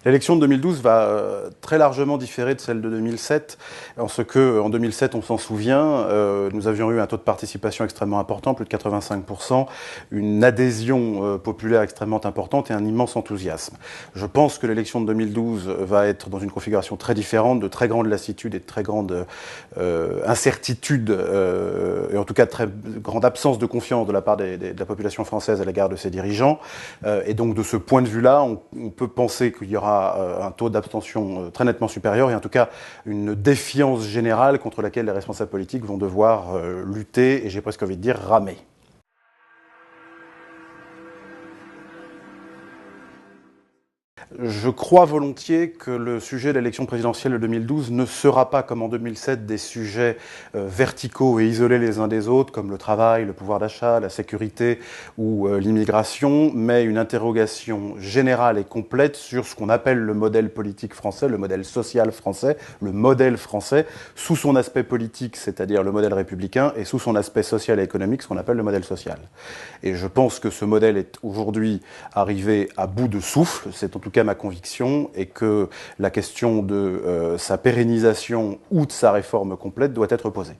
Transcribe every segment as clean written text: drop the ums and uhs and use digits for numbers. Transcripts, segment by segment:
L'élection de 2012 va très largement différer de celle de 2007, en ce que, en 2007, on s'en souvient, nous avions eu un taux de participation extrêmement important, plus de 85%, une adhésion populaire extrêmement importante et un immense enthousiasme. Je pense que l'élection de 2012 va être dans une configuration très différente, de très grande lassitude et de très grande incertitude, et en tout cas de très grande absence de confiance de la part de la population française à l'égard de ses dirigeants. Et donc de ce point de vue-là, on peut penser qu'il y aura un taux d'abstention très nettement supérieur et en tout cas une défiance générale contre laquelle les responsables politiques vont devoir lutter et j'ai presque envie de dire ramer. Je crois volontiers que le sujet de l'élection présidentielle de 2012 ne sera pas, comme en 2007, des sujets verticaux et isolés les uns des autres, comme le travail, le pouvoir d'achat, la sécurité ou l'immigration, mais une interrogation générale et complète sur ce qu'on appelle le modèle politique français, le modèle social français, le modèle français, sous son aspect politique, c'est-à-dire le modèle républicain, et sous son aspect social et économique, ce qu'on appelle le modèle social. Et je pense que ce modèle est aujourd'hui arrivé à bout de souffle, c'est en tout cas ma conviction, et que la question de sa pérennisation ou de sa réforme complète doit être posée.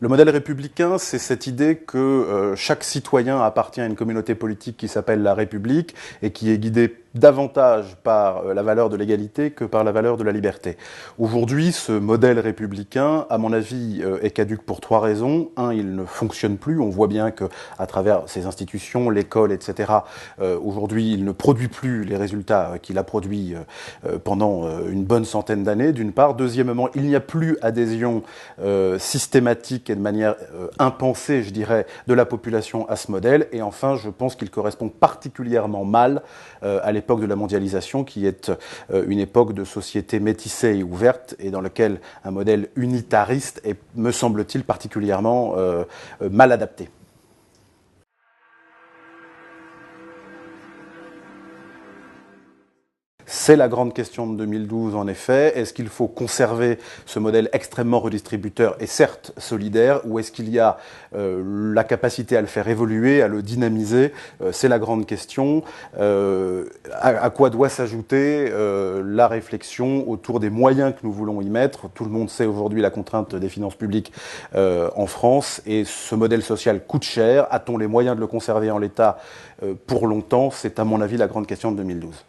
Le modèle républicain, c'est cette idée que chaque citoyen appartient à une communauté politique qui s'appelle la République et qui est guidée davantage par la valeur de l'égalité que par la valeur de la liberté. Aujourd'hui, ce modèle républicain, à mon avis, est caduc pour trois raisons. Un, il ne fonctionne plus. On voit bien que, à travers ses institutions, l'école, etc., aujourd'hui, il ne produit plus les résultats qu'il a produits pendant une bonne centaine d'années, d'une part. Deuxièmement, il n'y a plus adhésion systématique et de manière impensée, je dirais, de la population à ce modèle. Et enfin, je pense qu'il correspond particulièrement mal à l'époque de la mondialisation, qui est une époque de société métissée et ouverte, et dans laquelle un modèle unitariste est, me semble-t-il, particulièrement mal adapté. C'est la grande question de 2012, en effet. Est-ce qu'il faut conserver ce modèle extrêmement redistributeur et certes solidaire, ou est-ce qu'il y a la capacité à le faire évoluer, à le dynamiser? C'est la grande question. À quoi doit s'ajouter la réflexion autour des moyens que nous voulons y mettre? Tout le monde sait aujourd'hui la contrainte des finances publiques en France, et ce modèle social coûte cher. A-t-on les moyens de le conserver en l'état pour longtemps? C'est à mon avis la grande question de 2012.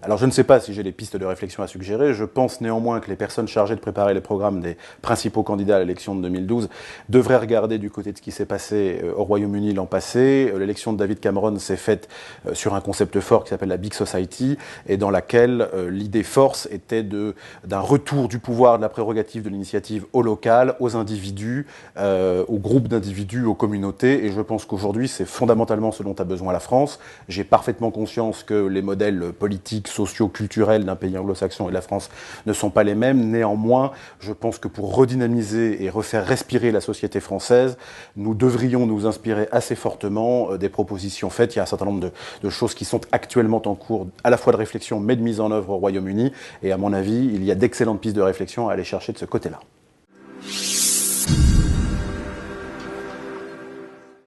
Alors je ne sais pas si j'ai des pistes de réflexion à suggérer, je pense néanmoins que les personnes chargées de préparer les programmes des principaux candidats à l'élection de 2012 devraient regarder du côté de ce qui s'est passé au Royaume-Uni l'an passé. L'élection de David Cameron s'est faite sur un concept fort qui s'appelle la Big Society, et dans laquelle l'idée force était d'un retour du pouvoir, de la prérogative de l'initiative au local, aux individus, aux groupes d'individus, aux communautés, et je pense qu'aujourd'hui c'est fondamentalement ce dont a besoin la France. J'ai parfaitement conscience que les modèles politiques, socio-culturels d'un pays anglo-saxon et de la France ne sont pas les mêmes. Néanmoins, je pense que pour redynamiser et refaire respirer la société française, nous devrions nous inspirer assez fortement des propositions faites. Il y a un certain nombre de choses qui sont actuellement en cours, à la fois de réflexion mais de mise en œuvre au Royaume-Uni. Et à mon avis, il y a d'excellentes pistes de réflexion à aller chercher de ce côté-là.